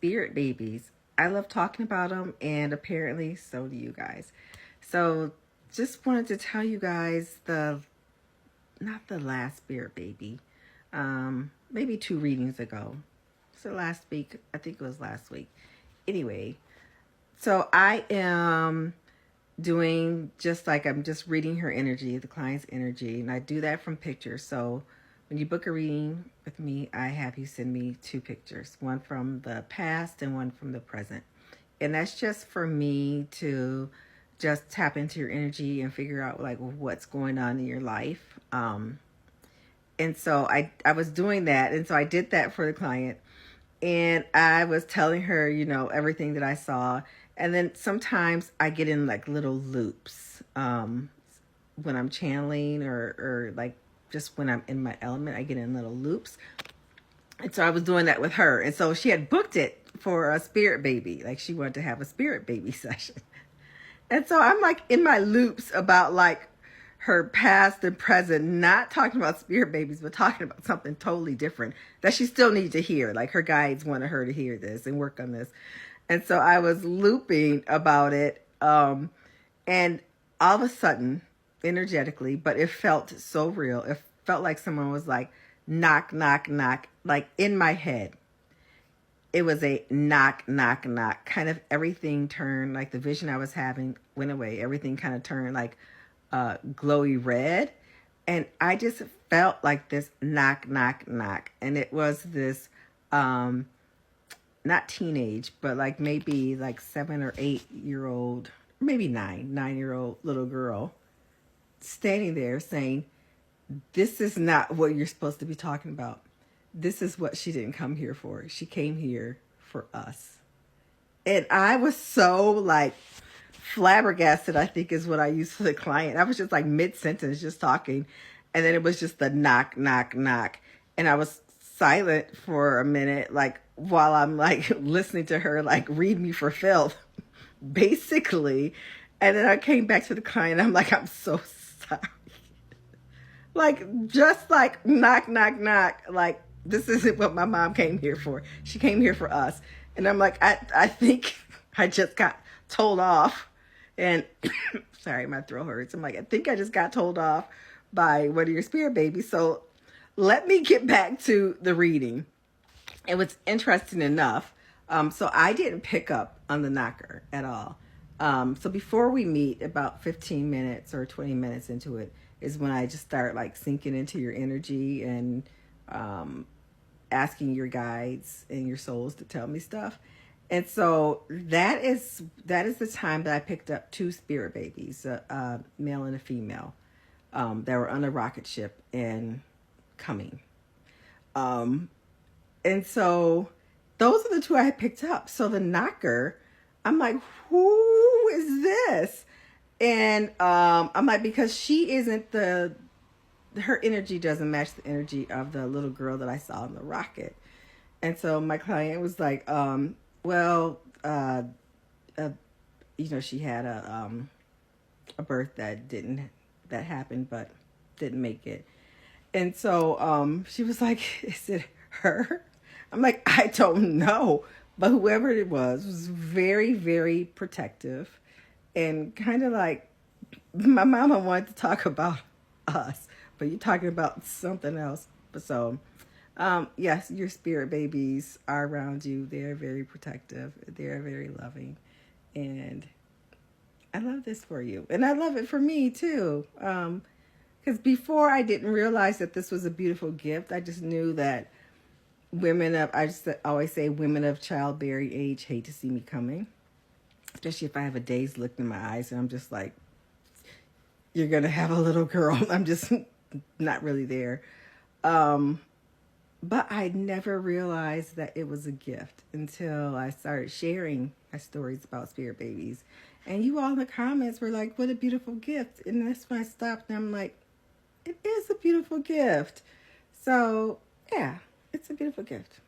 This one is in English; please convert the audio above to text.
spirit babies. I love talking about them, and apparently so do you guys. So just wanted to tell you guys not the last spirit baby, maybe 2 readings ago. So last week, I think it was last week. Anyway, so I am doing just like I'm just reading her energy, the client's energy, and I do that from pictures. So when you book a reading with me, I have you send me 2 pictures, one from the past and one from the present. And that's just for me to just tap into your energy and figure out like what's going on in your life. And so I was doing that. And so I did that for the client. And I was telling her, everything that I saw. And then sometimes I get in like little loops when I'm channeling or like just when I'm in my element, I get in little loops. And so I was doing that with her. And so she had booked it for a spirit baby. Like she wanted to have a spirit baby session. And so I'm like in my loops about like her past and present, not talking about spirit babies, but talking about something totally different that she still needed to hear. Like her guides wanted her to hear this and work on this. And so I was looping about it. And all of a sudden, energetically, but it felt so real. It felt like someone was like, knock, knock, knock, like in my head. It was a knock, knock, knock. Kind of everything turned, like the vision I was having went away. Everything kind of turned like glowy red. And I just felt like this knock, knock, knock. And it was this, not teenage, but like maybe like 7 or 8-year-old, maybe 9-year-old little girl standing there saying, this is not what you're supposed to be talking about. This is what she didn't come here for. She came here for us. And I was so like flabbergasted, I think is what I used for the client. I was just like mid-sentence just talking. And then it was just the knock, knock, knock. And I was silent for a minute, like while I'm like listening to her, like read me for filth, basically. And then I came back to the client. I'm like, I'm so sorry. Like, just like knock, knock, knock. Like, this isn't what my mom came here for. She came here for us. And I'm like, I think I just got told off. And sorry, my throat hurts. I'm like, I think I just got told off by one of your spirit babies. So let me get back to the reading. It was interesting enough. So I didn't pick up on the knocker at all. So before we meet, about 15 minutes or 20 minutes into it, is when I just start like sinking into your energy and asking your guides and your souls to tell me stuff. And so that is the time that I picked up 2 spirit babies, a male and a female, that were on a rocket ship and coming. And so those are the 2 I had picked up. So the knocker, I'm like, who is this? And I'm like, because she isn't her energy doesn't match the energy of the little girl that I saw in the rocket. And so my client was like, she had a birth that happened, but didn't make it. And so she was like, is it her? I'm like, I don't know. But whoever it was very, very protective. And kind of like, my mama wanted to talk about us, but you're talking about something else. But so, yes, your spirit babies are around you. They're very protective. They're very loving. And I love this for you. And I love it for me too. Because before I didn't realize that this was a beautiful gift. I just knew that I just always say women of childbearing age hate to see me coming. Especially if I have a dazed look in my eyes and I'm just like, you're going to have a little girl. I'm just not really there. But I never realized that it was a gift until I started sharing my stories about spirit babies. And you all in the comments were like, what a beautiful gift. And that's when I stopped and I'm like, it is a beautiful gift. So, yeah, it's a beautiful gift.